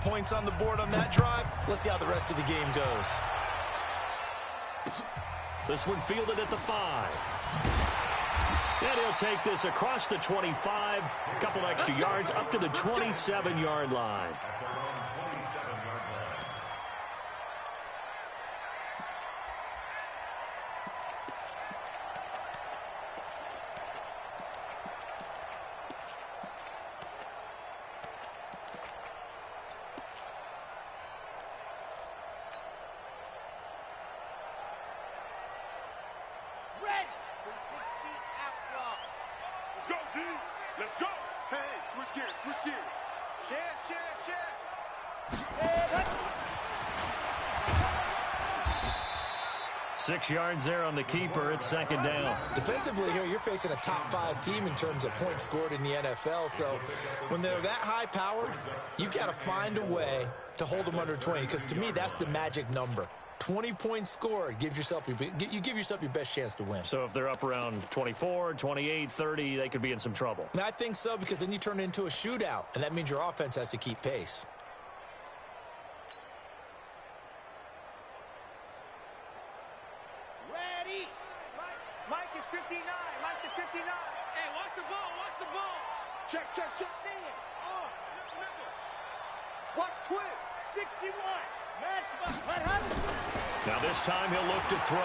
got points on the board on that drive. Let's see how the rest of the game goes. This one fielded at the 5. And he'll take this across the 25. A couple extra yards up to the 27-yard line. Let's go. Hey, switch gears, switch gears. Chance. 6 yards there on the keeper. It's second down. Defensively here, you're facing a top 5 team in terms of points scored in the NFL. So when they're that high powered, you've got to find a way to hold them under 20. Because to me, that's the magic number. 20 points scored gives yourself you give yourself your best chance to win. So if they're up around 24, 28, 30, they could be in some trouble. And I think so, because then you turn it into a shootout, and that means your offense has to keep pace. Ready. Mike is 59. Mike is 59. Hey, watch the ball. Watch the ball. Check. See it. Watch twist. 61. Now this time he'll look to throw.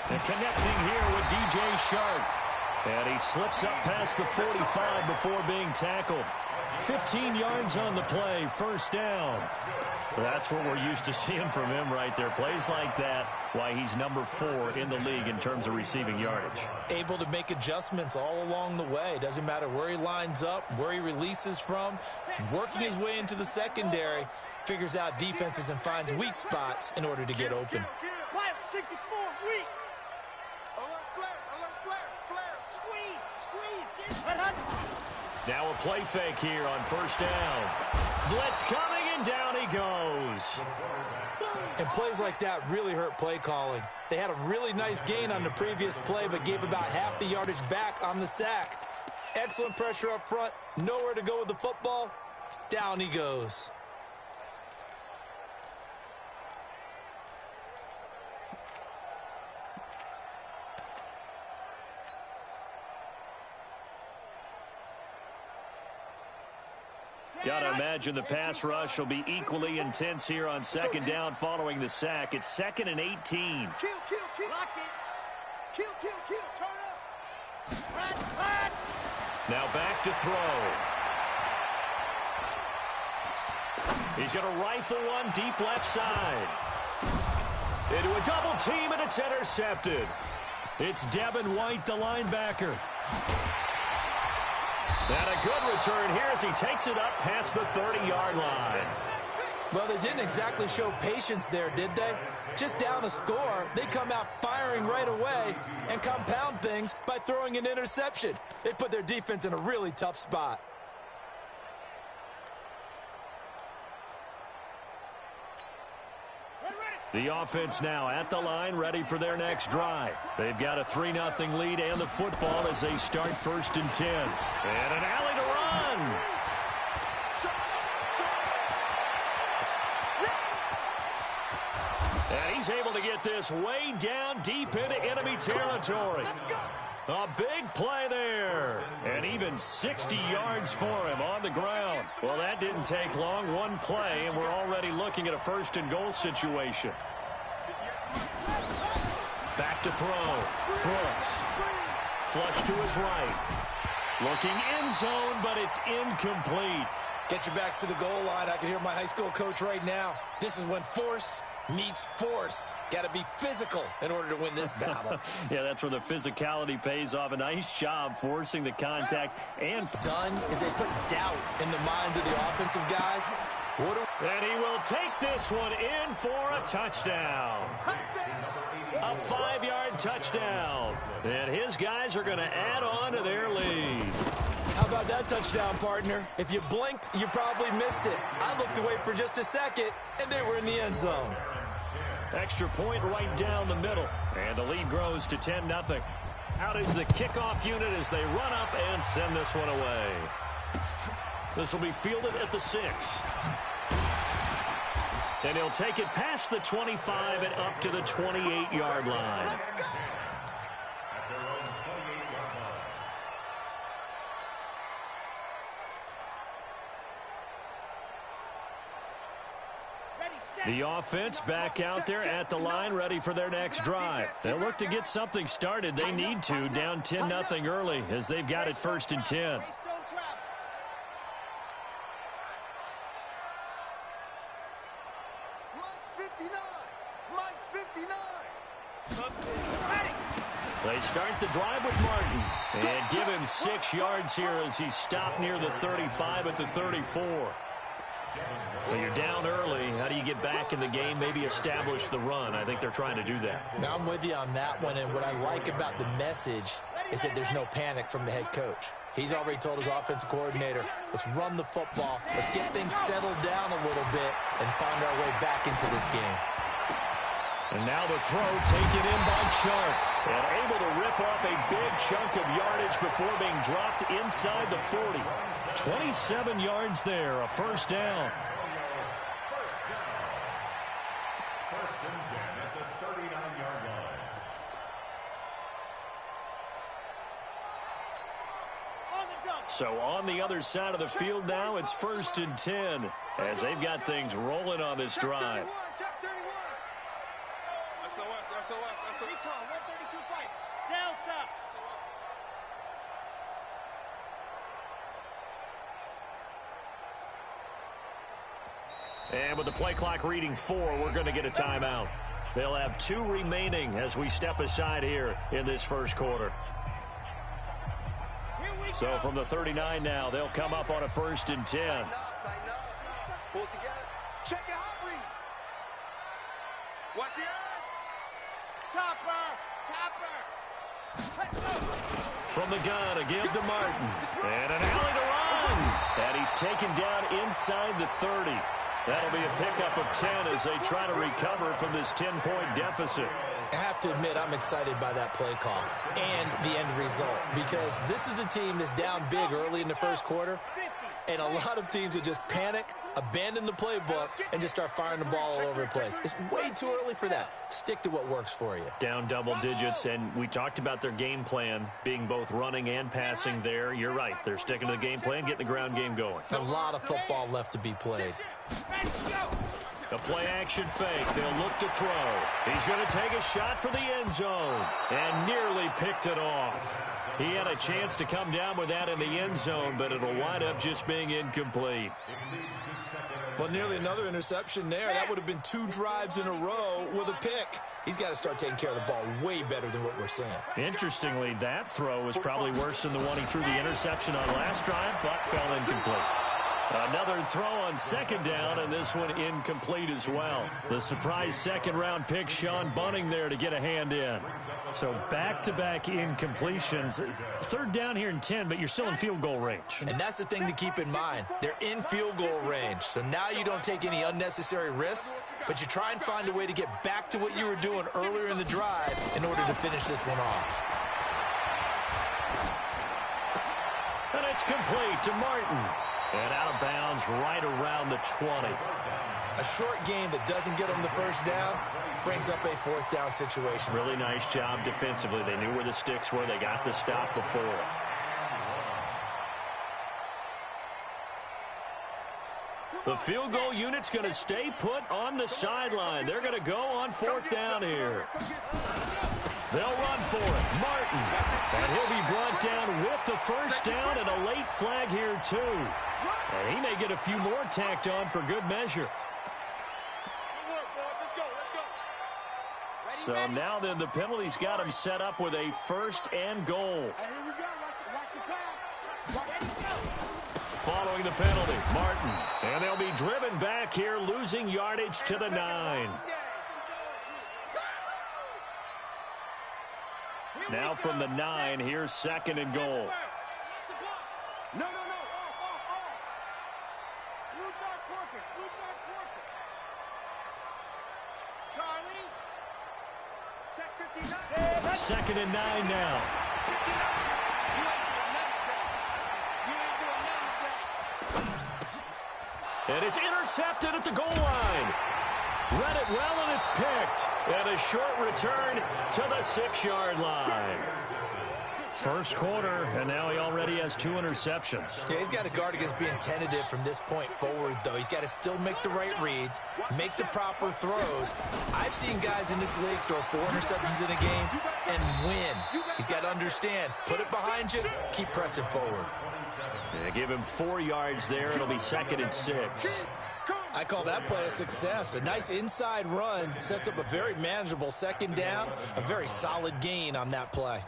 And connecting here with DJ Shark. And he slips up past the 45 before being tackled. 15 yards on the play, first down. That's what we're used to seeing from him right there. Plays like that, why he's number 4 in the league in terms of receiving yardage. Able to make adjustments all along the way. Doesn't matter where he lines up, where he releases from. Working his way into the secondary, figures out defenses and finds weak spots in order to get open. 64, weak. Alert flare. Squeeze. Now a play fake here on first down. Blitz coming, and down he goes. And plays like that really hurt play calling. They had a really nice gain on the previous play, but gave about half the yardage back on the sack. Excellent pressure up front. Nowhere to go with the football. Down he goes. Got to imagine the pass rush will be equally intense here on second down following the sack. It's 2nd and 18. Kill. Lock it. Kill. Turn up. Run. Now back to throw. He's going to rifle one deep left side. Into a double team, and it's intercepted. It's Devin White, the linebacker. And a good return here as he takes it up past the 30-yard line. Well, they didn't exactly show patience there, did they? Just down a score, they come out firing right away and compound things by throwing an interception. They put their defense in a really tough spot. The offense now at the line, ready for their next drive. They've got a 3-0 lead and the football as they start 1st and 10. And an alley to run. And he's able to get this way down deep into enemy territory. A big play there. And even 60 yards for him on the ground. Well, that didn't take long. One play, and we're already looking at a 1st and goal situation. Back to throw. Brooks. Flush to his right. Looking end zone, but it's incomplete. Get your backs to the goal line. I can hear my high school coach right now. This is when force meets force. Got to be physical in order to win this battle. Yeah, that's where the physicality pays off. A nice job forcing the contact. And done is they put doubt in the minds of the offensive guys. And he will take this one in for a touchdown. A 5-yard touchdown. And his guys are going to add on to their lead. How about that touchdown, partner? If you blinked, you probably missed it. I looked away for just a second, and they were in the end zone. Extra point right down the middle. And the lead grows to 10-0. Out is the kickoff unit as they run up and send this one away. This will be fielded at the 6. And he'll take it past the 25 and up to the 28-yard line. The offense back out there at the line, ready for their next drive. They'll look to get something started. They need to, down 10-0 early, as they've got it 1st and 10. They start the drive with Martin and give him 6 yards here as he's stopped near the 35 at the 34. Well, you're down early. How do you get back in the game, maybe establish the run? I think they're trying to do that. Now, I'm with you on that one, and what I like about the message is that there's no panic from the head coach. He's already told his offensive coordinator, let's run the football, let's get things settled down a little bit and find our way back into this game. And now the throw taken in by Chark, and able to rip off a big chunk of yardage before being dropped inside the 40. 27 yards there, a 1st down. First and 10 at the 39-yard line. So on the other side of the field now, it's 1st and 10 as they've got things rolling on this drive. Recon, 132 fight. Delta. And with the play clock reading 4, we're going to get a timeout. They'll have 2 remaining as we step aside here in this 1st quarter. So from the 39 now, they'll come up on a 1st and 10. Pull it together. Check it out, read. Watch it. Topper. From the gun, a give to Martin. And an alley to run. And he's taken down inside the 30. That'll be a pickup of 10 as they try to recover from this 10-point deficit. I have to admit, I'm excited by that play call and the end result, because this is a team that's down big early in the 1st quarter, and a lot of teams that just panic, abandon the playbook, and just start firing the ball all over the place. It's way too early for that. Stick to what works for you. Down double digits, and we talked about their game plan being both running and passing there. You're right. They're sticking to the game plan, getting the ground game going. A lot of football left to be played. A play-action fake. They'll look to throw. He's going to take a shot for the end zone and nearly picked it off. He had a chance to come down with that in the end zone, but it'll wind up just being incomplete. Well, nearly another interception there. That would have been 2 drives in a row with a pick. He's got to start taking care of the ball way better than what we're seeing. Interestingly, that throw was probably worse than the one he threw the interception on last drive, but fell incomplete. Another throw on 2nd down, and this one incomplete as well. The surprise 2nd-round pick, Sean Bunting, there to get a hand in. So back-to-back incompletions. 3rd down here and 10, but you're still in field goal range. And that's the thing to keep in mind. They're in field goal range. So now you don't take any unnecessary risks, but you try and find a way to get back to what you were doing earlier in the drive in order to finish this one off. And it's complete to Martin. And out of bounds right around the 20. A short game that doesn't get them the 1st down brings up a 4th down situation. Really nice job defensively. They knew where the sticks were. They got the stop before. The field goal unit's going to stay put on the sideline. They're going to go on 4th down here. They'll run for it. Martin. And he'll be brought down with the 1st down and a late flag here, too. And he may get a few more tacked on for good measure. So now then, the penalty's got him set up with a 1st and goal. Following the penalty, Martin. And they'll be driven back here, losing yardage to the 9. Now from the 9, here's 2nd and goal. No. Blue dot Corker. Charlie. Check 59. 2nd and 9 now. And it's intercepted at the goal line. Read it well, and it's picked. And a short return to the 6-yard line. First quarter, and now he already has 2 interceptions. Yeah, he's got to guard against being tentative from this point forward, though. He's got to still make the right reads, make the proper throws. I've seen guys in this league throw 4 interceptions in a game and win. He's got to understand, put it behind you, keep pressing forward. Yeah, give him 4 yards there. It'll be 2nd and 6. I call that play a success. A nice inside run sets up a very manageable 2nd down, a very solid gain on that play.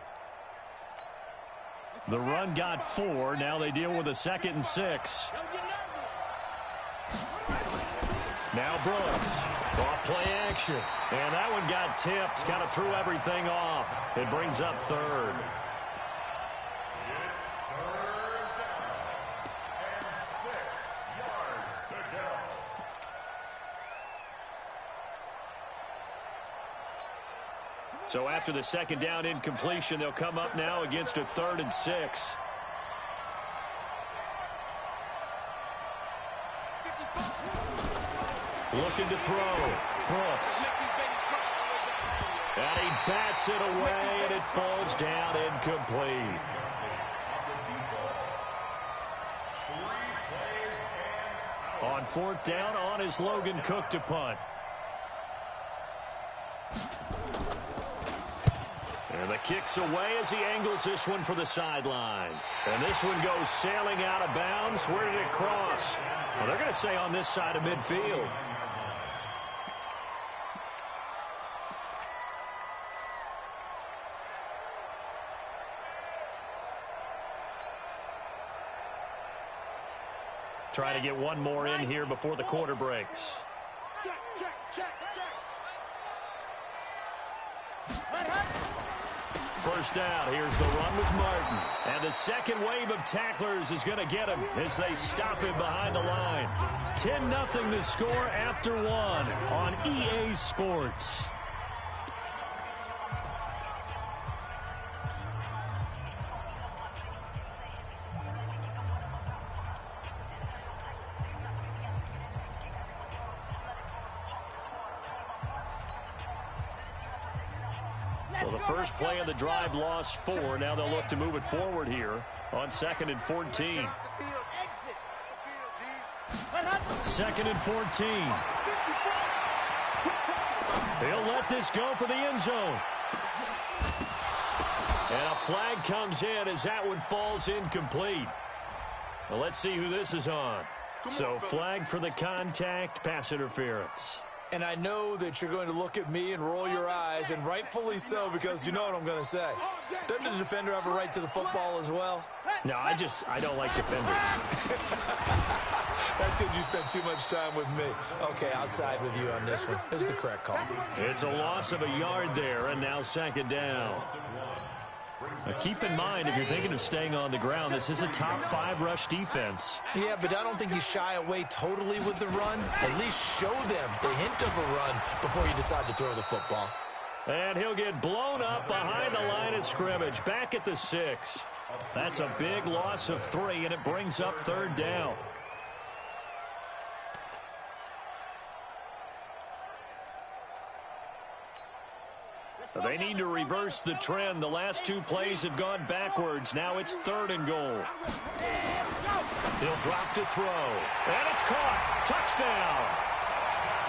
The run got 4. Now they deal with a 2nd and 6. Now Brooks. Off play action. And that one got tipped. Kind of threw everything off. It brings up 3rd. So after the 2nd down incompletion, they'll come up now against a 3rd and 6. Looking to throw. Brooks. And he bats it away, and it falls down incomplete. On 4th down, on is Logan Cook to punt. And the kick's away as he angles this one for the sideline. And this one goes sailing out of bounds. Where did it cross? Well, they're going to say on this side of midfield. Try to get one more in here before the quarter breaks. Check, check, check, check. First down, here's the run with Martin. And the second wave of tacklers is going to get him as they stop him behind the line. 10-0 the score after 1 on EA Sports. Well, the first play of the drive lost 4. Now they'll look to move it forward here on 2nd and 14. 2nd and 14. He'll let this go for the end zone. And a flag comes in as that one falls incomplete. Well, let's see who this is on. So flagged for the contact, pass interference. And I know that you're going to look at me and roll your eyes, and rightfully so, because you know what I'm going to say. Doesn't the defender have a right to the football as well? No, I don't like defenders. That's because you spent too much time with me. Okay, I'll side with you on this one. This is the correct call. It's a loss of a yard there, and now 2nd down. Now keep in mind, if you're thinking of staying on the ground, this is a top 5 rush defense. Yeah, but I don't think you shy away totally with the run. At least show them the hint of a run before you decide to throw the football. And he'll get blown up behind the line of scrimmage, back at the 6. That's a big loss of 3, and it brings up 3rd down. They need to reverse the trend. The last 2 plays have gone backwards. Now it's 3rd and goal. He'll drop to throw. And it's caught. Touchdown.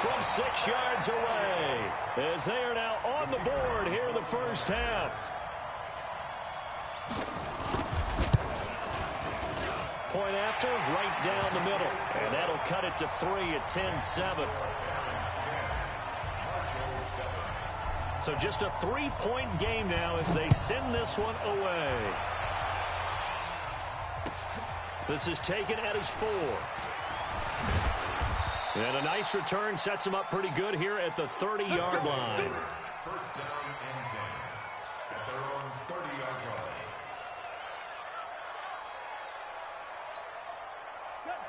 From 6 yards away. As they are now on the board here in the first half. Point after, right down the middle. And that'll cut it to 3 at 10-7. So just a 3-point game now as they send this one away. This is taken at his 4. And a nice return sets him up pretty good here at the 30-yard line. First down and 10 at their own 30-yard line.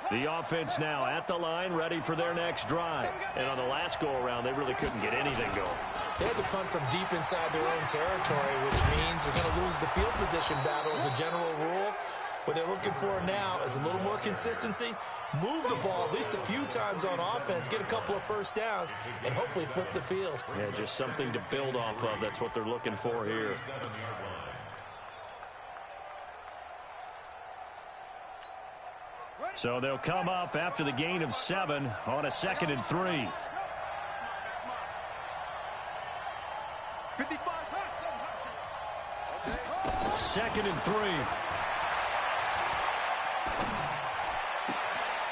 The offense now at the line, ready for their next drive. And on the last go-around, they really couldn't get anything going. They had to punt from deep inside their own territory, which means they're going to lose the field position battle as a general rule, What they're looking for now is a little more consistency, move the ball at least a few times on offense, get a couple of first downs, and hopefully flip the field. Yeah, just something to build off of. That's what they're looking for here. So they'll come up after the gain of 7 on a 2nd and 3. 2nd and 3.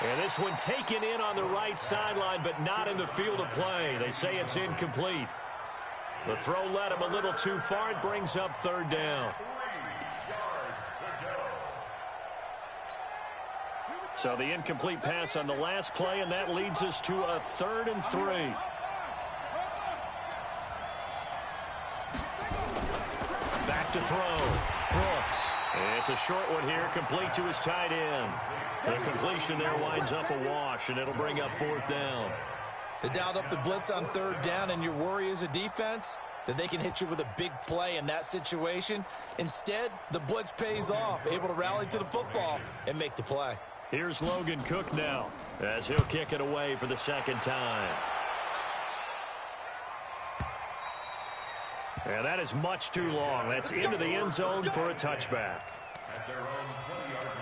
And this one taken in on the right sideline, but not in the field of play. They say it's incomplete. The throw led him a little too far. It brings up 3rd down. So the incomplete pass on the last play, and that leads us to a 3rd and 3. Back to throw. Brooks. It's a short one here, complete to his tight end. The completion there winds up a wash, and it'll bring up 4th down. They dialed up the blitz on 3rd down, and your worry as a defense that they can hit you with a big play in that situation. Instead, the blitz pays off, able to rally to the football and make the play. Here's Logan Cook now, as he'll kick it away for the 2nd time. And that is much too long. That's into the end zone for a touchback. At their own 20-yard line.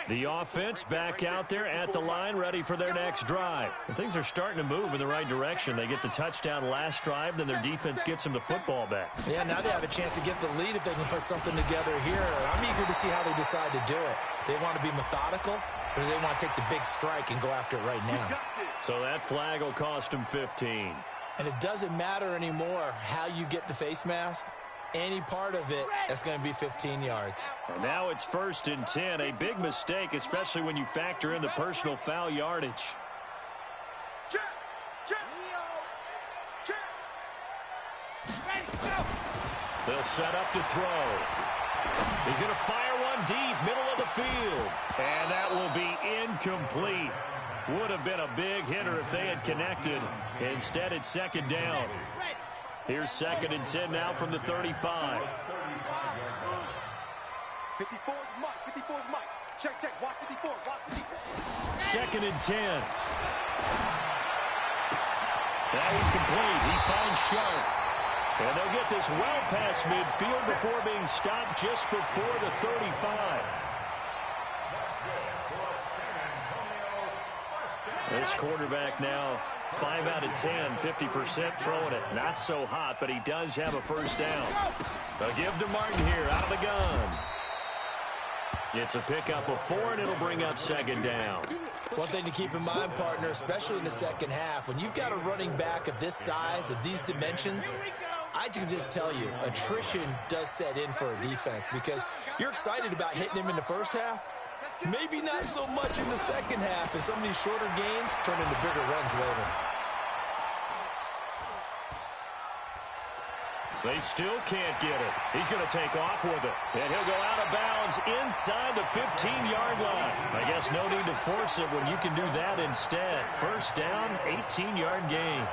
The offense back out there at the line, ready for their next drive. And things are starting to move in the right direction. They get the touchdown last drive, then their defense gets them the football back. Yeah, now they have a chance to get the lead if they can put something together here. I'm eager to see how they decide to do it. Do they want to be methodical, or do they want to take the big strike and go after it right now? So that flag will cost them 15. And it doesn't matter anymore how you get the face mask. Any part of it, that's going to be 15 yards. And now it's 1st and 10. A big mistake, especially when you factor in the personal foul yardage. They'll set up to throw. He's going to fire one deep, middle of the field. And that will be incomplete. Would have been a big hitter if they had connected. Instead, it's 2nd down. Here's 2nd and 10 now from the 35. 54 is Mike. 54 is Mike. Check. Watch 54. Watch 54. 2nd and 10. That is complete. He finds Sharp. And they'll get this well past midfield before being stopped just before the 35. This quarterback now 5 out of 10, 50% throwing it. Not so hot, but he does have a 1st down. They'll give to Martin here out of the gun. It's a pickup of 4, and it'll bring up 2nd down. One thing to keep in mind, partner, especially in the second half, when you've got a running back of this size, of these dimensions, I can just tell you, attrition does set in for a defense because you're excited about hitting him in the first half. Maybe not so much in the second half, and some of these shorter gains turn into bigger runs later. They still can't get it. He's going to take off with it. And he'll go out of bounds inside the 15-yard line. I guess no need to force it when you can do that instead. 1st down, 18-yard gain.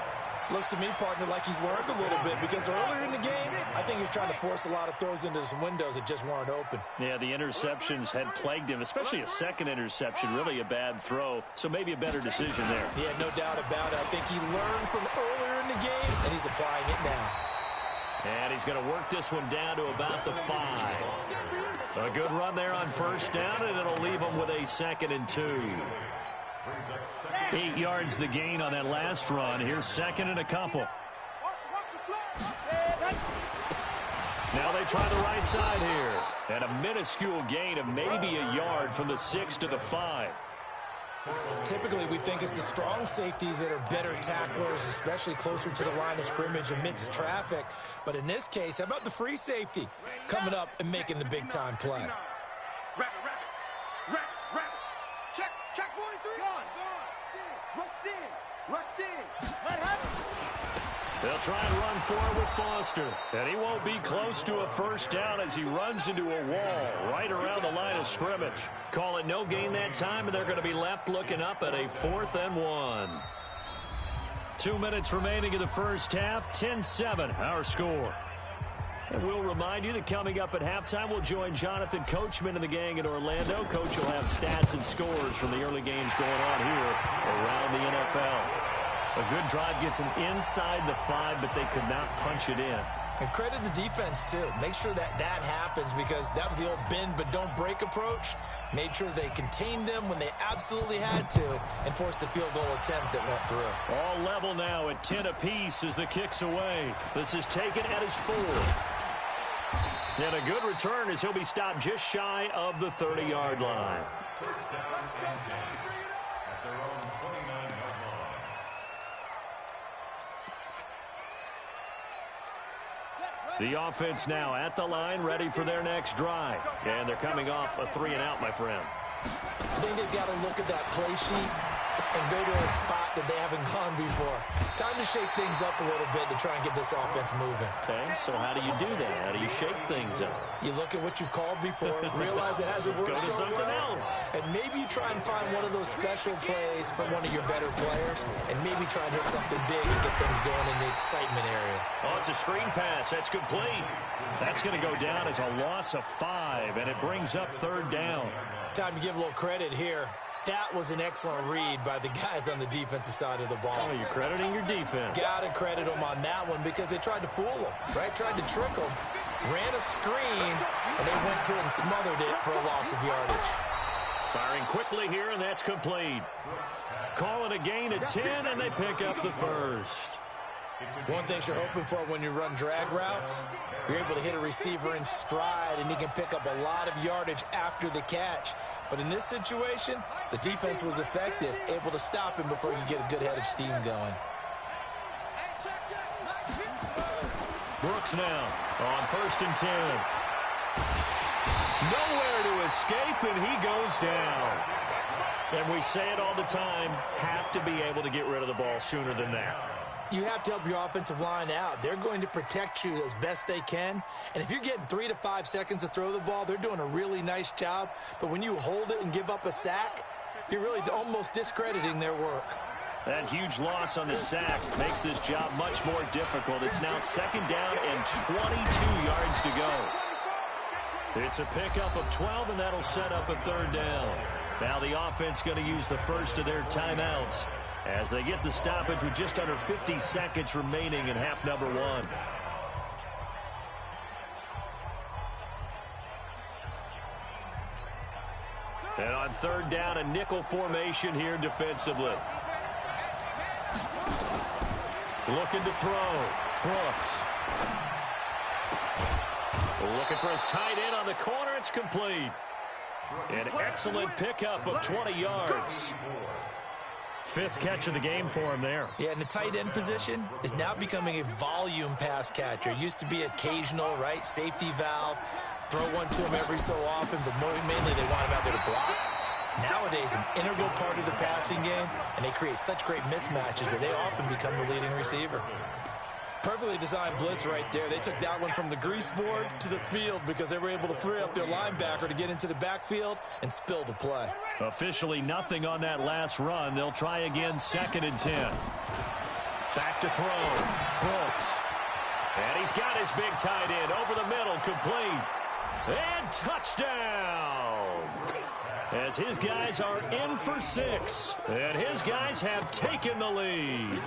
Looks to me, partner, like he's learned a little bit because earlier in the game, I think he's trying to force a lot of throws into some windows that just weren't open. Yeah, the interceptions had plagued him, especially a 2nd interception, really a bad throw. So maybe a better decision there. Yeah, no doubt about it. I think he learned from earlier in the game, and he's applying it now. And he's going to work this one down to about the 5. A good run there on 1st down, and it'll leave him with a 2nd and 2. 8 yards the gain on that last run. Here's 2nd and a couple. Now they try the right side here. And a minuscule gain of maybe a yard from the 6 to the 5. Typically, we think it's the strong safeties that are better tacklers, especially closer to the line of scrimmage amidst traffic. But in this case, how about the free safety coming up and making the big-time play? Rapid. Check 43. Gone. Rush in. Let happen. They'll try and run forward with Foster. And he won't be close to a first down as he runs into a wall right around the line of scrimmage. Call it no gain that time, and they're going to be left looking up at a 4th and 1. 2 minutes remaining in the first half. 10-7 our score. And we'll remind you that coming up at halftime, we'll join Jonathan Coachman and the gang in Orlando. Coach will have stats and scores from the early games going on here around the NFL. A good drive gets them inside the 5, but they could not punch it in. And credit the defense, too. Make sure that happens because that was the old bend but don't break approach. Made sure they contained them when they absolutely had to and forced the field goal attempt that went through. All level now at 10 apiece as the kick's away. This is taken at his 4th. And a good return as he'll be stopped just shy of the 30-yard line. First down and 10 at their own 29-yard line. The offense now at the line, ready for their next drive. And they're coming off a 3-and-out, my friend. I think they've got to look at that play sheet and go to a spot that they haven't gone before. Time to shake things up a little bit to try and get this offense moving. Okay, so how do you do that? How do you shake things up? You look at what you've called before, realize it hasn't worked Go to so something well, else. and maybe you try and find one of those special plays from one of your better players, and maybe try and hit something big and get things going in the excitement area. Oh, it's a screen pass. That's complete. That's going to go down as a loss of 5, and it brings up 3rd down. Time to give a little credit here. That was an excellent read by the guys on the defensive side of the ball. Oh, you're crediting your defense. Got to credit them on that one because they tried to fool them, right? Tried to trick them, ran a screen, and they went to it and smothered it for a loss of yardage. Firing quickly here, and that's complete. Call it a gain of 10, and they pick up the first. One thing you're hoping for when you run drag routes, you're able to hit a receiver in stride, and he can pick up a lot of yardage after the catch. But in this situation, the defense was effective, able to stop him before you get a good head of steam going. Brooks now on 1st and 10. Nowhere to escape, and he goes down. And we say it all the time, have to be able to get rid of the ball sooner than that. You have to help your offensive line out. They're going to protect you as best they can. And if you're getting 3 to 5 seconds to throw the ball, they're doing a really nice job. But when you hold it and give up a sack, you're really almost discrediting their work. That huge loss on the sack makes this job much more difficult. It's now 2nd down and 22 yards to go. It's a pickup of 12, and that'll set up a 3rd down. Now the offense going to use the first of their timeouts as they get the stoppage with just under 50 seconds remaining in half number 1. And on 3rd down, a nickel formation here defensively. Looking to throw. Brooks. Looking for his tight end on the corner. It's complete. An excellent pickup of 20 yards. 5th catch of the game for him there. Yeah, and the tight end position is now becoming a volume pass catcher. It used to be occasional, right? Safety valve. Throw one to him every so often, but mainly they want him out there to block. Nowadays, an integral part of the passing game, and they create such great mismatches that they often become the leading receiver. Perfectly designed blitz right there. They took that one from the grease board to the field because they were able to free up their linebacker to get into the backfield and spill the play. Officially nothing on that last run. They'll try again 2nd and 10. Back to throw. Brooks. And he's got his big tight end over the middle, complete. And touchdown! As his guys are in for 6. And his guys have taken the lead.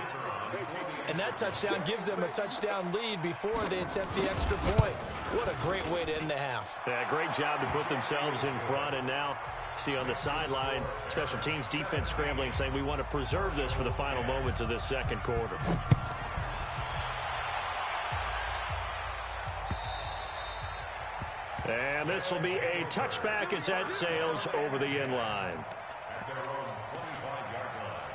And that touchdown gives them a touchdown lead before they attempt the extra point. What a great way to end the half. Yeah, great job to put themselves in front. And now, see on the sideline, special teams defense scrambling, saying we want to preserve this for the final moments of this 2nd quarter. And this will be a touchback as that sails over the end line. At their own 25-yard line.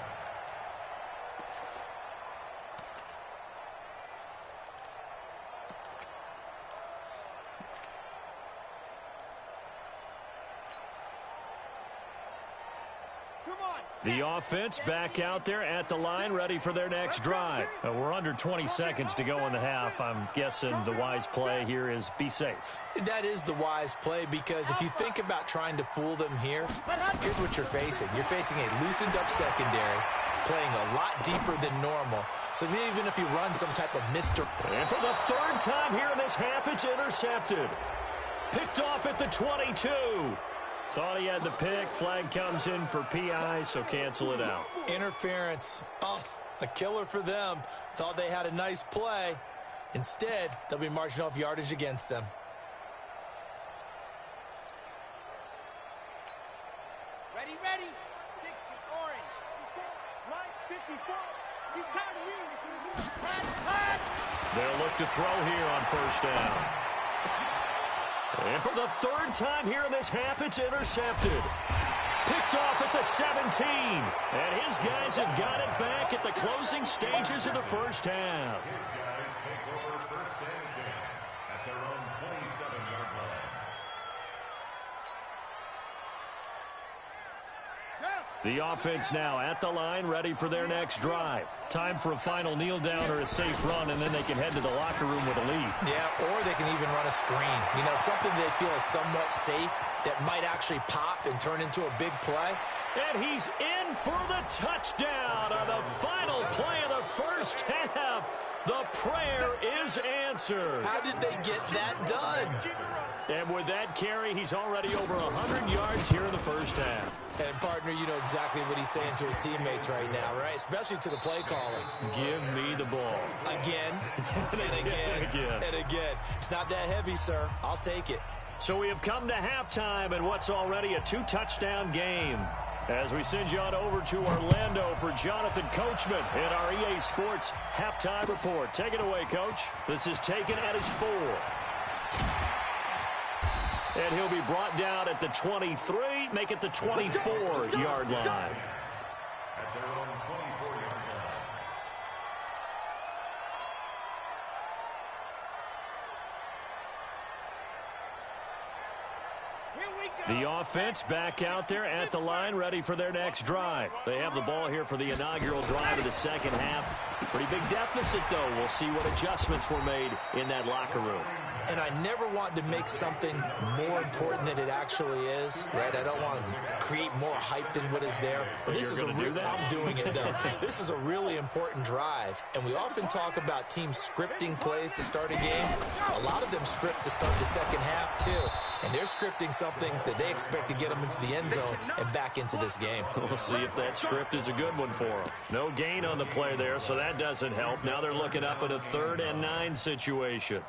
Come on, The offense back out there at the line, ready for their next drive. We're under 20 seconds to go in the half. I'm guessing the wise play here is be safe. That is the wise play, because if you think about trying to fool them here, here's what you're facing. You're facing a loosened up secondary, playing a lot deeper than normal. So even if you run some type of Mr. And for the third time here in this half, it's intercepted. Picked off at the 22. Thought he had the pick. Flag comes in for PI, so cancel it out. Interference. Oh, a killer for them. Thought they had a nice play. Instead, they'll be marching off yardage against them. Ready, ready. 60, orange. Right, 54. He's tired of you. Hot. They'll look to throw here on first down. And for the third time here in this half, it's intercepted. Picked off at the 17. And his guys have got it back at the closing stages of the first half. His guys take over first and 10 at their own 27-yard line. The offense now at the line, ready for their next drive. Time for a final kneel down or a safe run, and then they can head to the locker room with a lead. Yeah, or they can even run a screen. You know, something they feel is somewhat safe that might actually pop and turn into a big play. And he's in for the touchdown on the final play of the first half. The prayer is answered. How did they get that done? And with that carry, he's already over 100 yards here in the first half. And, partner, you know exactly what he's saying to his teammates right now, right? Especially to the play caller. Give me the ball. Again, and again, and again. It's not that heavy, sir. I'll take it. So we have come to halftime in what's already a 2-touchdown game. As we send you on over to Orlando for Jonathan Coachman in our EA Sports Halftime Report. Take it away, Coach. This is taken at his 4. And he'll be brought down at the 23, make it the 24-yard line. At their own 24-yard line. The offense back out there at the line, ready for their next drive. They have the ball here for the inaugural drive of the second half. Pretty big deficit, though. We'll see what adjustments were made in that locker room. And I never want to make something more important than it actually is, right? I don't want to create more hype than what is there. But this is a real, I'm doing it, though. This is a really important drive. And we often talk about teams scripting plays to start a game. A lot of them script to start the second half, too. And they're scripting something that they expect to get them into the end zone and back into this game. We'll see if that script is a good one for them. No gain on the play there, so that doesn't help. Now they're looking up at a 3rd and 9 situation.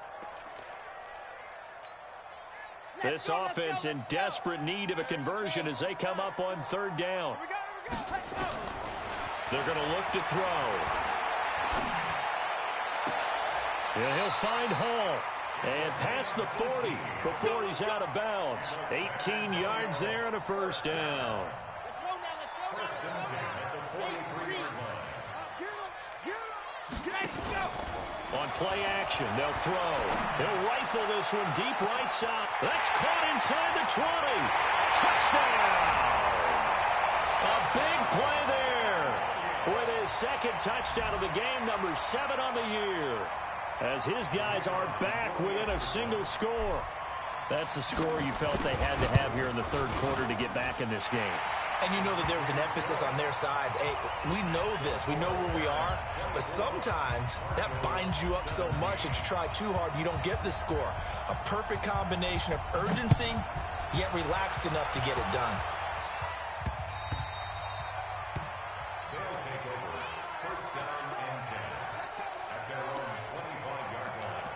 This offense in desperate need of a conversion as they come up on 3rd down. They're going to look to throw. And he'll find Hall. And past the 40 before he's out of bounds. 18 yards there and a first down. Let's go now, let's go now, First and 10 at the 43-yard line. Get him, go. On play action, they'll throw. He'll rifle this one deep right side. That's caught inside the 20. Touchdown! A big play there with his 2nd touchdown of the game, number 7 on the year. As his guys are back within a single score. That's the score you felt they had to have here in the 3rd quarter to get back in this game. And you know that there was an emphasis on their side. Hey, we know this. We know where we are. But sometimes that binds you up so much that you try too hard, you don't get the score. A perfect combination of urgency, yet relaxed enough to get it done. They'll take over first down and 10 at their own 25-yard line.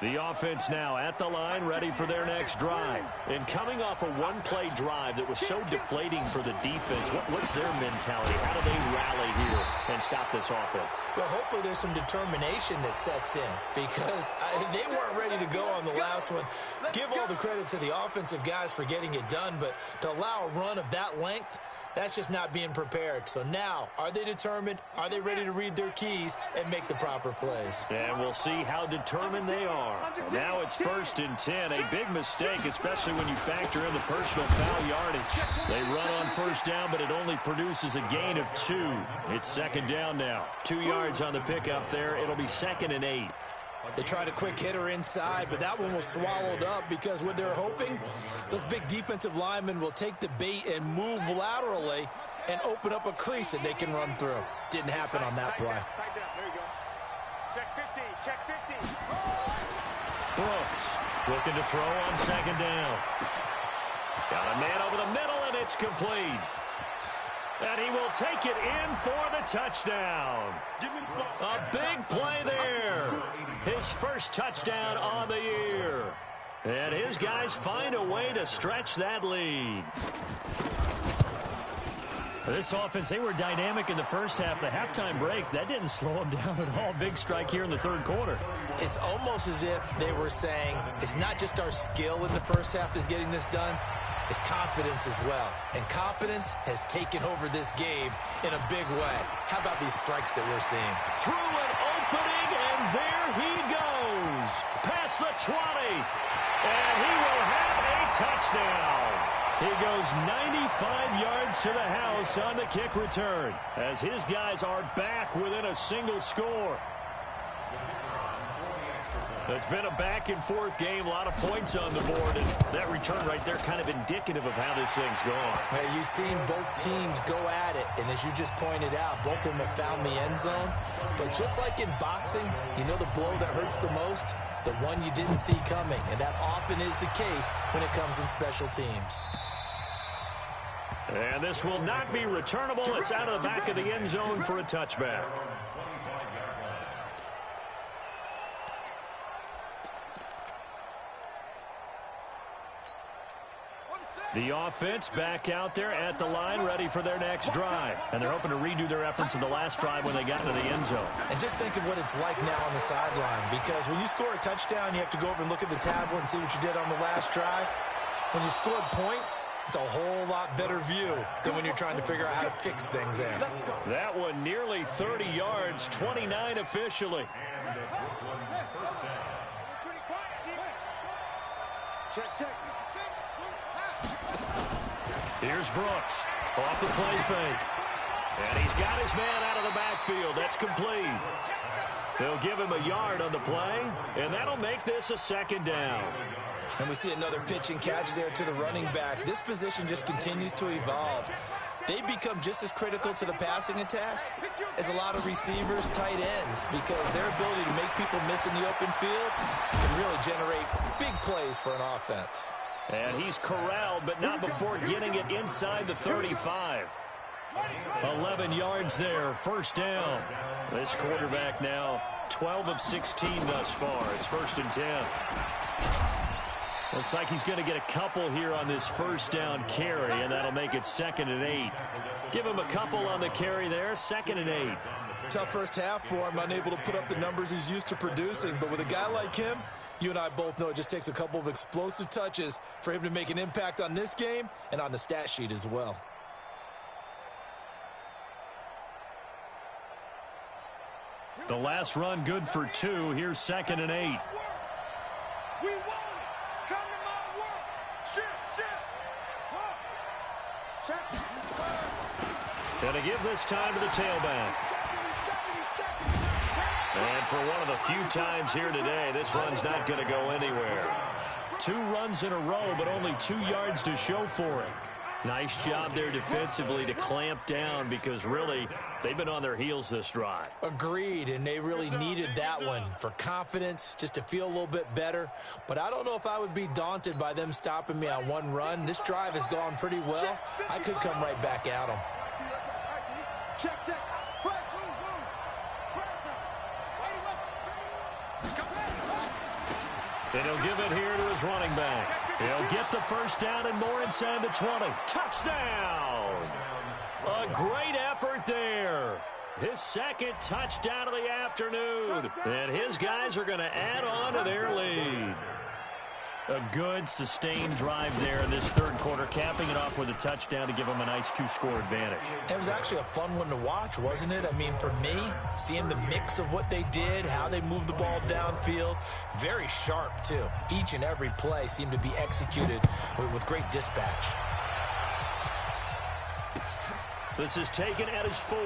The offense now at the line, ready for their next drive. And coming off a one-play drive that was so deflating for the defense, what's their mentality? How do they rally here and stop this offense? Well, hopefully there's some determination that sets in because they weren't ready to go on the last one. Give all the credit to the offensive guys for getting it done, but to allow a run of that length, That's just not being prepared. So now, are they determined? Are they ready to read their keys and make the proper plays? And we'll see how determined they are. Now it's 1st and 10. A big mistake, especially when you factor in the personal foul yardage. They run on 1st down, but it only produces a gain of 2. It's 2nd down now. 2 yards on the pickup there. It'll be 2nd and 8. They tried a quick hitter inside, but that one was swallowed up because what they're hoping, those big defensive linemen will take the bait and move laterally and open up a crease that they can run through. Didn't happen on that play. Tight down. There you go. Check 50. Check 50. Brooks looking to throw on 2nd down. Got a man over the middle, and it's complete. And he will take it in for the touchdown. A big play there. His first touchdown on the year. And his guys find a way to stretch that lead. This offense, they were dynamic in the first half. The halftime break, that didn't slow them down at all. Big strike here in the 3rd quarter. It's almost as if they were saying, it's not just our skill in the first half that's getting this done. It's confidence as well. And confidence has taken over this game in a big way. How about these strikes that we're seeing? Through an opening, and there he goes. Past the 20. And he will have a touchdown. He goes 95 yards to the house on the kick return as his guys are back within a single score. It's been a back-and-forth game, a lot of points on the board, and that return right there kind of indicative of how this thing's going. Hey, you've seen both teams go at it, and as you just pointed out, both of them have found the end zone. But just like in boxing, you know the blow that hurts the most? The one you didn't see coming, and that often is the case when it comes in special teams. And this will not be returnable. It's out of the back of the end zone for a touchback. The offense back out there at the line, ready for their next drive. And they're hoping to redo their efforts in the last drive when they got into the end zone. And just think of what it's like now on the sideline, because when you score a touchdown, you have to go over and look at the tablet and see what you did on the last drive. When you scored points, it's a whole lot better view than when you're trying to figure out how to fix things there. That one nearly 30 yards, 29 officially. Check. Here's Brooks off the play fake. And he's got his man out of the backfield. That's complete. They'll give him a yard on the play, and that'll make this a 2nd down. And we see another pitch and catch there to the running back. This position just continues to evolve. They become just as critical to the passing attack as a lot of receivers, tight ends, because their ability to make people miss in the open field can really generate big plays for an offense. And he's corralled, but not before getting it inside the 35. 11 yards there, 1st down. This quarterback now 12 of 16 thus far. It's 1st and 10. Looks like he's going to get a couple here on this 1st down carry, and that'll make it 2nd and 8. Give him a couple on the carry there, 2nd and 8. Tough first half for him, unable to put up the numbers he's used to producing. But with a guy like him, you and I both know it just takes a couple of explosive touches for him to make an impact on this game and on the stat sheet as well. The last run good for 2. Here's 2nd and 8. We want it. Come to my work. Shit. Check. Gonna give this time to the tailback. And for one of the few times here today, this run's not going to go anywhere. 2 runs in a row, but only 2 yards to show for it. Nice job there defensively to clamp down, because really, they've been on their heels this drive. Agreed, and they really needed that one for confidence, just to feel a little bit better. But I don't know if I would be daunted by them stopping me on one run. This drive has gone pretty well. I could come right back at them. Check. And he'll give it here to his running back. He'll get the 1st down and more inside the 20. Touchdown! A great effort there. His 2nd touchdown of the afternoon. And his guys are going to add on to their lead. A good, sustained drive there in this third quarter, capping it off with a touchdown to give them a nice 2-score advantage. It was actually a fun one to watch, wasn't it? I mean, for me, seeing the mix of what they did, how they moved the ball downfield, very sharp, too. Each and every play seemed to be executed with great dispatch. This is taken at his 4.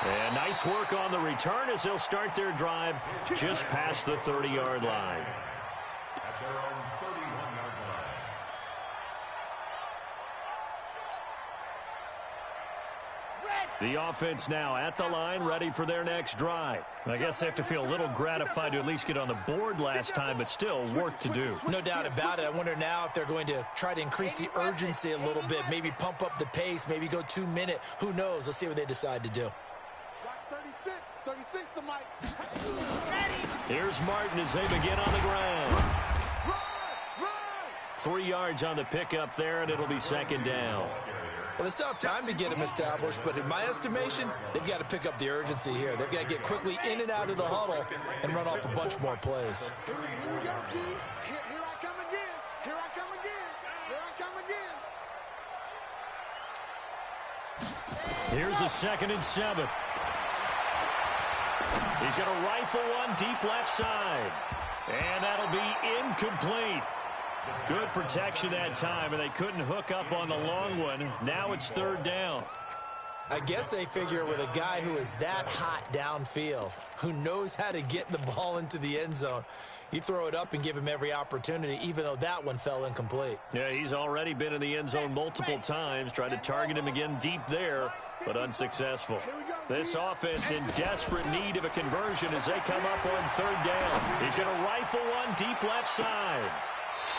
And nice work on the return as they'll start their drive just past the 30-yard line. At their own 31-yard line. The offense now at the line, ready for their next drive. I guess they have to feel a little gratified to at least get on the board last time, but still work to do. No doubt about it. I wonder now if they're going to try to increase the urgency a little bit, maybe pump up the pace, maybe go 2-minute. Who knows? Let's see what they decide to do. 36 to Mike. Here's Martin as they begin on the ground. 3 yards on the pickup there, and it'll be second down. Well, they still have time to get him established, but in my estimation, they've got to pick up the urgency here. They've got to get quickly in and out of the huddle and run off a bunch more plays. Here we go, D. Here I come again. Here I come again. Here I come again. Here's a 2nd and 7. He's going to rifle one deep left side. And that'll be incomplete. Good protection that time, and they couldn't hook up on the long one. Now it's 3rd down. I guess they figure with a guy who is that hot downfield, who knows how to get the ball into the end zone, you throw it up and give him every opportunity, even though that one fell incomplete. Yeah, he's already been in the end zone multiple times. Tried to target him again deep there, but unsuccessful. This offense in desperate need of a conversion as they come up on 3rd down. He's going to rifle one deep left side.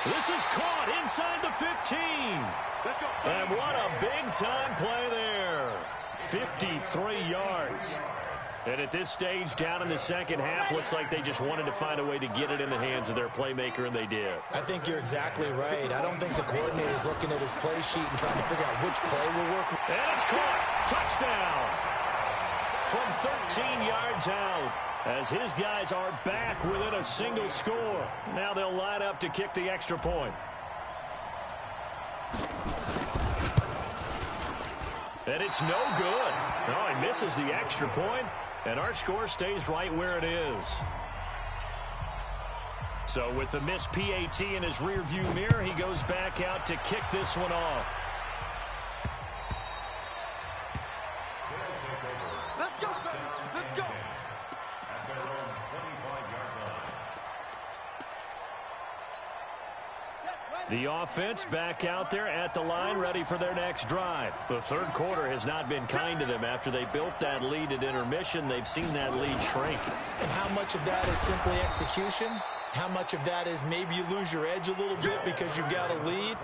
This is caught inside the 15. And what a big-time play there. 53 yards. And at this stage, down in the second half, looks like they just wanted to find a way to get it in the hands of their playmaker, and they did. I think you're exactly right. I don't think the coordinator is looking at his play sheet and trying to figure out which play will work. And it's caught. Touchdown. From 13 yards out, as his guys are back within a single score. Now they'll line up to kick the extra point. And it's no good. No, he misses the extra point, and our score stays right where it is. So with the missed PAT in his rearview mirror, he goes back out to kick this one off. Let's go, son. Let's go. At their own 25-yard line. The offense back out there at the line, ready for their next drive. The third quarter has not been kind to them. After they built that lead at intermission, they've seen that lead shrink. And how much of that is simply execution? How much of that is maybe you lose your edge a little bit because you've got a lead?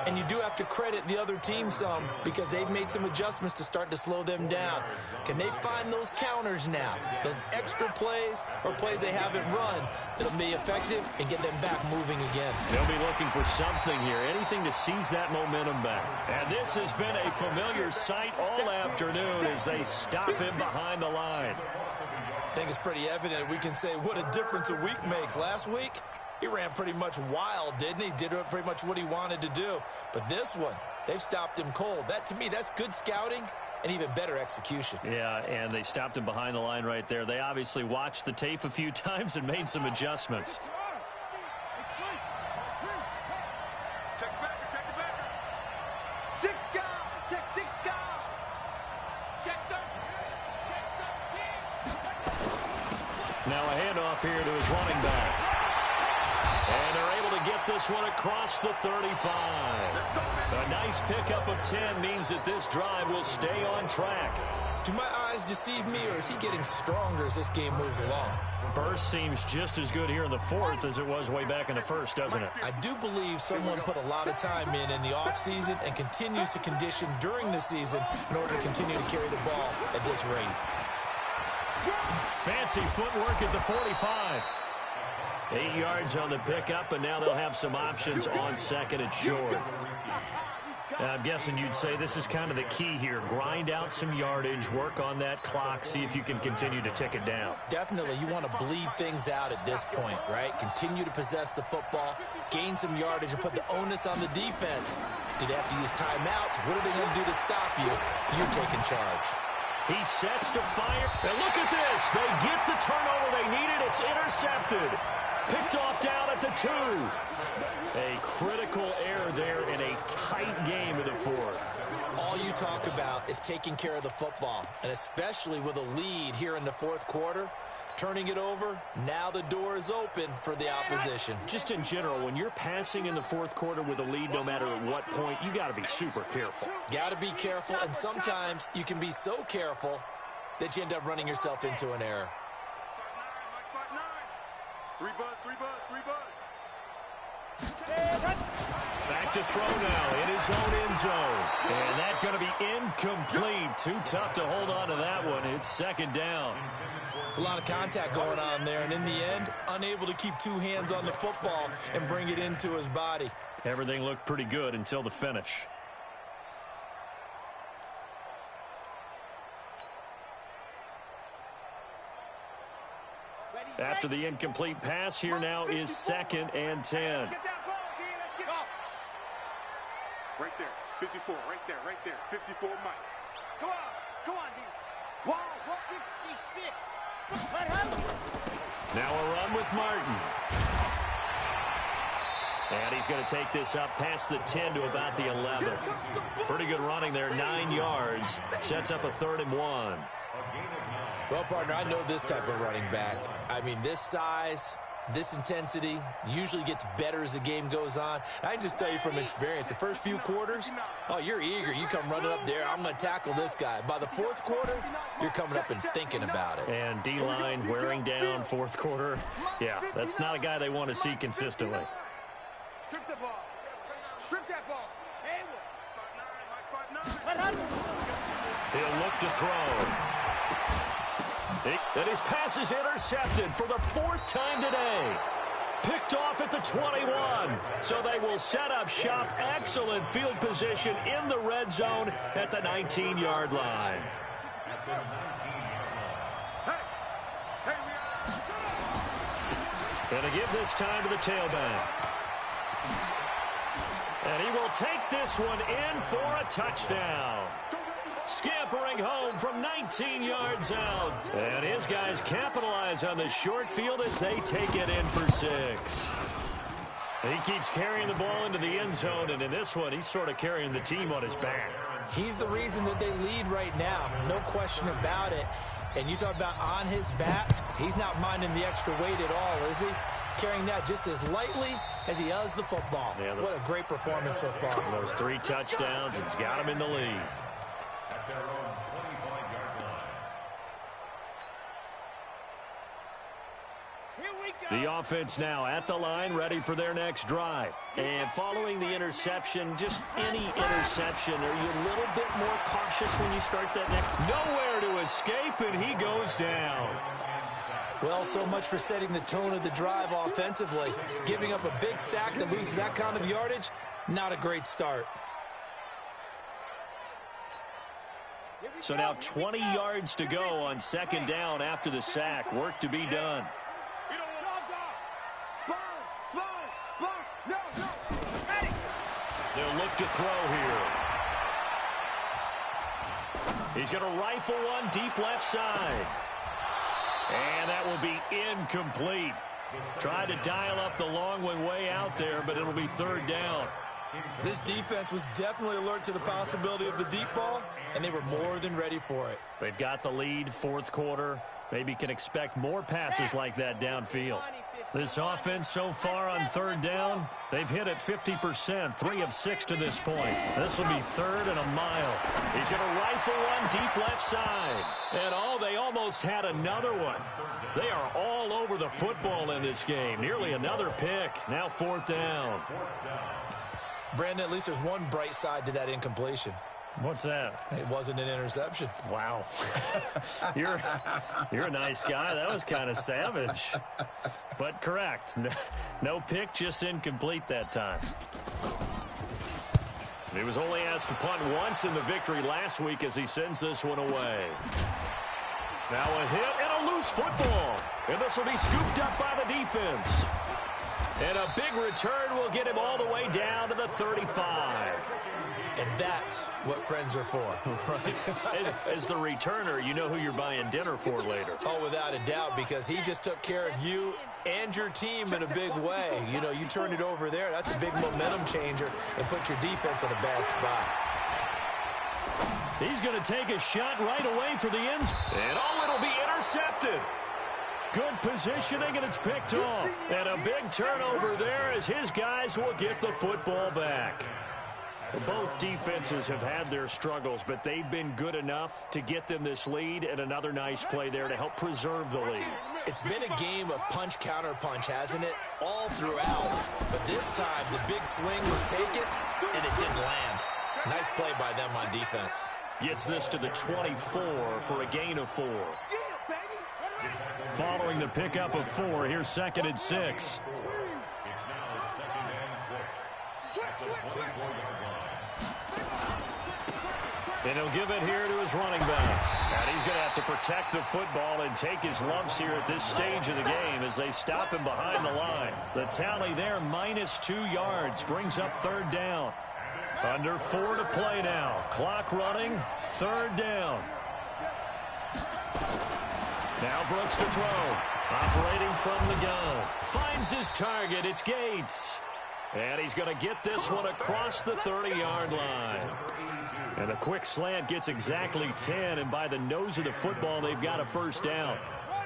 And you do have to credit the other team some because they've made some adjustments to start to slow them down. Can they find those counters now, those extra plays or plays they haven't run that'll be effective and get them back moving again? They'll be looking for something here, anything to seize that momentum back. And this has been a familiar sight all afternoon as they stop him behind the line. I think it's pretty evident. We can say what a difference a week makes. Last week, he ran pretty much wild, didn't he? Did pretty much what he wanted to do. But this one, they've stopped him cold. That, to me, that's good scouting and even better execution. Yeah, and they stopped him behind the line right there. They obviously watched the tape a few times and made some adjustments. Check the backer, check the backer. 6 guard, check 6 guard. Check 13. Now a handoff here to his running back. And they're able to get this one across the 35. A nice pickup of 10 means that this drive will stay on track. Do my eyes deceive me, or is he getting stronger as this game moves along? Burst seems just as good here in the fourth as it was way back in the first, doesn't it? I do believe someone put a lot of time in the offseason and continues to condition during the season in order to continue to carry the ball at this rate. Fancy footwork at the 45. 8 yards on the pickup, and now they'll have some options on second and short. I'm guessing you'd say this is kind of the key here. Grind out some yardage, work on that clock, see if you can continue to tick it down. Definitely, you want to bleed things out at this point, right? Continue to possess the football, gain some yardage, and put the onus on the defense. Do they have to use timeouts? What are they going to do to stop you? You're taking charge. He sets to fire, and look at this. They get the turnover they needed. It's intercepted. Picked off down at the 2. A critical error there in a tight game in the 4th. All you talk about is taking care of the football, and especially with a lead here in the 4th quarter, turning it over, now the door is open for the opposition. Just in general, when you're passing in the 4th quarter with a lead, no matter at what point, you got to be super careful. Got to be careful, and sometimes you can be so careful that you end up running yourself into an error. 3 buzz, 3 buzz, 3 buzz. Back to throw now in his own end zone. And that's going to be incomplete. Too tough to hold on to that one. It's 2nd down. It's a lot of contact going on there, and in the end, unable to keep 2 hands on the football and bring it into his body. Everything looked pretty good until the finish. After the incomplete pass, here now is 2nd and 10. Right there, 54, right there, right there, 54, Mike. Come on, D. Wow, 66. Now a run with Martin. And he's going to take this up past the 10 to about the 11. Pretty good running there, 9 yards. Sets up a 3rd and 1. Well, partner, I know this type of running back. I mean, this size, this intensity usually gets better as the game goes on. I can just tell you from experience, the first few quarters, oh, you're eager. You come running up there, I'm going to tackle this guy. By the 4th quarter, you're coming up and thinking about it. And D-line wearing down 4th quarter. Yeah, that's not a guy they want to see consistently. Strip the ball. Strip that ball. Hey, He'll look to throw. And his pass is intercepted for the 4th time today. Picked off at the 21. So they will set up shop. Excellent field position in the red zone at the 19-yard line. Going to give this time to the tailback. And he will take this one in for a touchdown. Scampering home from 19 yards out. And his guys capitalize on the short field as they take it in for 6. He keeps carrying the ball into the end zone, and in this one, he's sort of carrying the team on his back. He's the reason that they lead right now. No question about it. And you talk about on his back, he's not minding the extra weight at all, is he? Carrying that just as lightly as he does the football. Yeah, what a great performance so far. Those 3 touchdowns, it's got him in the lead. At their own 25-yard line. The offense now at the line, ready for their next drive. And following the interception, just any interception, are you a little bit more cautious when you start that next? Nowhere to escape, and he goes down. Well, so much for setting the tone of the drive offensively. Giving up a big sack that loses that kind of yardage, not a great start. So now 20 yards to go on 2nd down after the sack. Work to be done. They'll look to throw here. He's going to rifle one deep left side. And that will be incomplete. Tried to dial up the long one way out there, but it'll be 3rd down. This defense was definitely alert to the possibility of the deep ball, and they were more than ready for it. They've got the lead, 4th quarter. Maybe can expect more passes like that downfield. This offense so far on 3rd down, they've hit it 50%, 3 of 6 to this point. This will be 3rd and a mile. He's going to rifle one deep left side. And they almost had another one. They are all over the football in this game. Nearly another pick. Now 4th down. Brandon, at least there's one bright side to that incompletion. What's that? It wasn't an interception. Wow. You're a nice guy. That was kind of savage. But correct. No pick, just incomplete that time. He was only asked to punt once in the victory last week as he sends this one away. Now a hit and a loose football. And this will be scooped up by the defense. And a big return will get him all the way down to the 35. And that's what friends are for. Right. As the returner, you know who you're buying dinner for later. Oh, without a doubt, because he just took care of you and your team in a big way. You know, you turned it over there. That's a big momentum changer and put your defense in a bad spot. He's going to take a shot right away for the end. And it'll be intercepted. Good positioning, and it's picked off. And a big turnover there as his guys will get the football back. Both defenses have had their struggles, but they've been good enough to get them this lead, and another nice play there to help preserve the lead. It's been a game of punch-counter-punch, hasn't it? All throughout. But this time, the big swing was taken, and it didn't land. Nice play by them on defense. Gets this to the 24 for a gain of 4. Following the pickup of 4, here's 2nd and 6. It's now 2nd and 6. At the 24-yard line. And he'll give it here to his running back. And he's going to have to protect the football and take his lumps here at this stage of the game as they stop him behind the line. The tally there, -2 yards, brings up 3rd down. Under 4 to play now. Clock running, 3rd down. Now Brooks to throw. Operating from the gun. Finds his target. It's Gates. And he's going to get this one across the 30-yard line. And a quick slant gets exactly 10. And by the nose of the football, they've got a 1st down.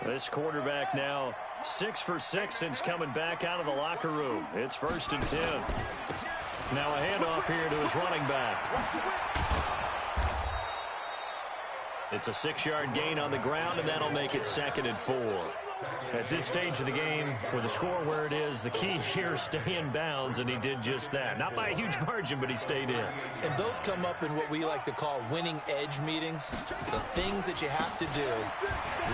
This quarterback now 6 for 6 since coming back out of the locker room. It's 1st and 10. Now a handoff here to his running back. It's a 6-yard gain on the ground, and that'll make it 2nd and 4. At this stage of the game, with the score where it is, the key here, stay in bounds, and he did just that. Not by a huge margin, but he stayed in. And those come up in what we like to call winning edge meetings. The things that you have to do,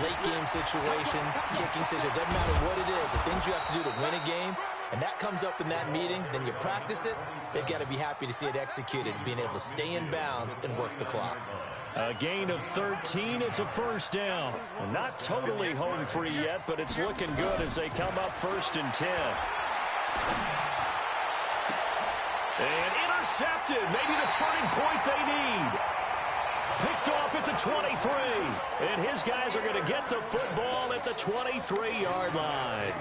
late game situations, kicking situations, doesn't matter what it is, the things you have to do to win a game, and that comes up in that meeting, then you practice it, they've got to be happy to see it executed, being able to stay in bounds and work the clock. A gain of 13, it's a 1st down. Not totally home free yet, but it's looking good as they come up 1st and 10. And intercepted, maybe the turning point they need. Picked off at the 23, and his guys are going to get the football at the 23-yard line.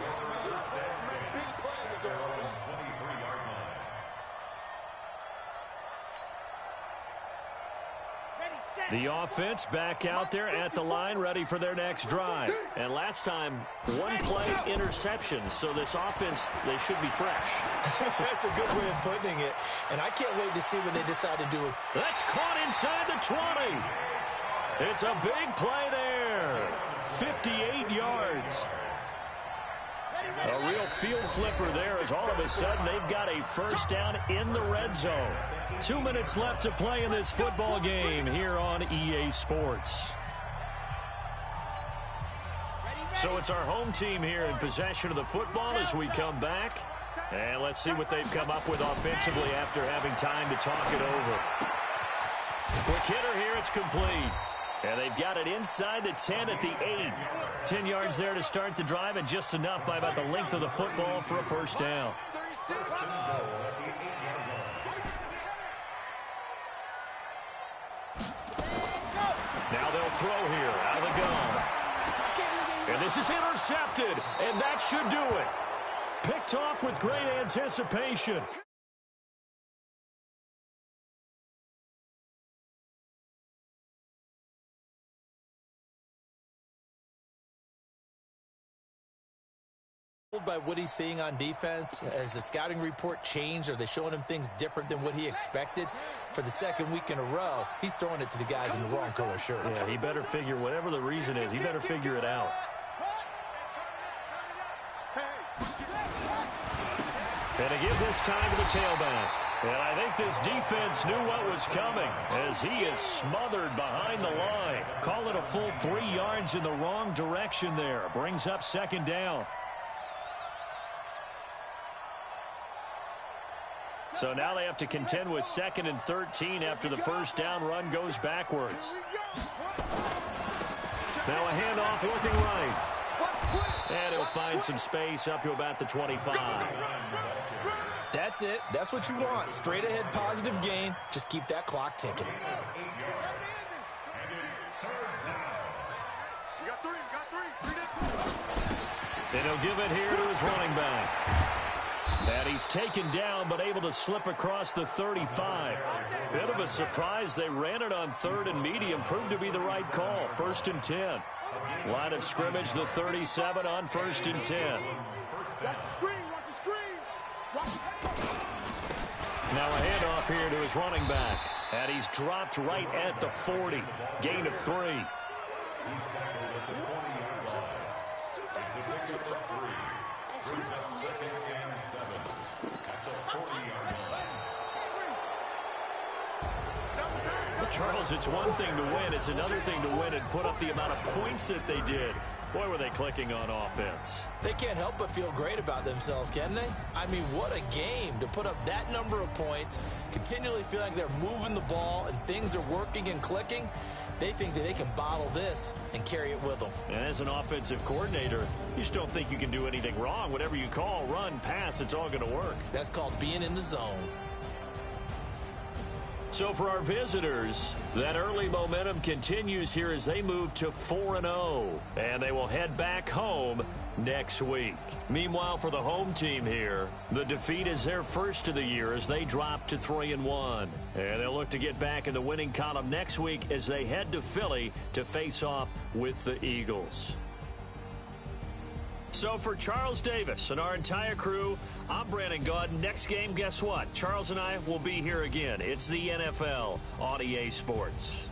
The offense back out there at the line, ready for their next drive. And last time, 1-play interceptions, so this offense, they should be fresh. That's a good way of putting it. And I can't wait to see when they decide to do it. That's caught inside the 20. It's a big play there. 58 yards. A real field flipper there as all of a sudden they've got a 1st down in the red zone. 2 minutes left to play in this football game here on EA Sports. So it's our home team here in possession of the football as we come back. And let's see what they've come up with offensively after having time to talk it over. Quick hitter here, it's complete. And they've got it inside the 10 at the 8. 10 yards there to start the drive, and just enough by about the length of the football for a 1st down. Now they'll throw here out of the gun. And this is intercepted, and that should do it. Picked off with great anticipation. By what he's seeing on defense? Has the scouting report changed? Are they showing him things different than what he expected? For the 2nd week in a row, he's throwing it to the guys in the wrong color shirts. Yeah, he better figure, whatever the reason is, he better figure it out. And to give this time to the tailback. And I think this defense knew what was coming as he is smothered behind the line. Call it a full 3 yards in the wrong direction there. Brings up 2nd down. So now they have to contend with 2nd and 13 after the first down run goes backwards. Now a handoff looking right. And he'll find some space up to about the 25. That's it. That's what you want. Straight ahead positive gain. Just keep that clock ticking. And he'll give it here to his running back. And he's taken down but able to slip across the 35. Bit of a surprise. They ran it on 3rd and medium. Proved to be the right call. 1st and 10. Line of scrimmage, the 37 on 1st and 10. Watch the screen. Watch the screen. Watch the... Now a handoff here to his running back. And he's dropped right at the 40. Gain of 3. He's tackled at the 40-yard line. It's a pickup of 3. Brings up 2nd and 7 at the 40-yard line. Well, Charles, it's one thing to win. It's another thing to win and put up the amount of points that they did. Boy, were they clicking on offense. They can't help but feel great about themselves, can they? I mean, what a game to put up that number of points, continually feel like they're moving the ball and things are working and clicking. They think that they can bottle this and carry it with them. And as an offensive coordinator, you just don't think you can do anything wrong. Whatever you call, run, pass, it's all going to work. That's called being in the zone. So for our visitors, that early momentum continues here as they move to 4-0. And they will head back home next week. Meanwhile, for the home team here, the defeat is their first of the year as they drop to 3-1. And they'll look to get back in the winning column next week as they head to Philly to face off with the Eagles. So for Charles Davis and our entire crew, I'm Brandon Gaud. Next game, guess what? Charles and I will be here again. It's the NFL on EA Sports.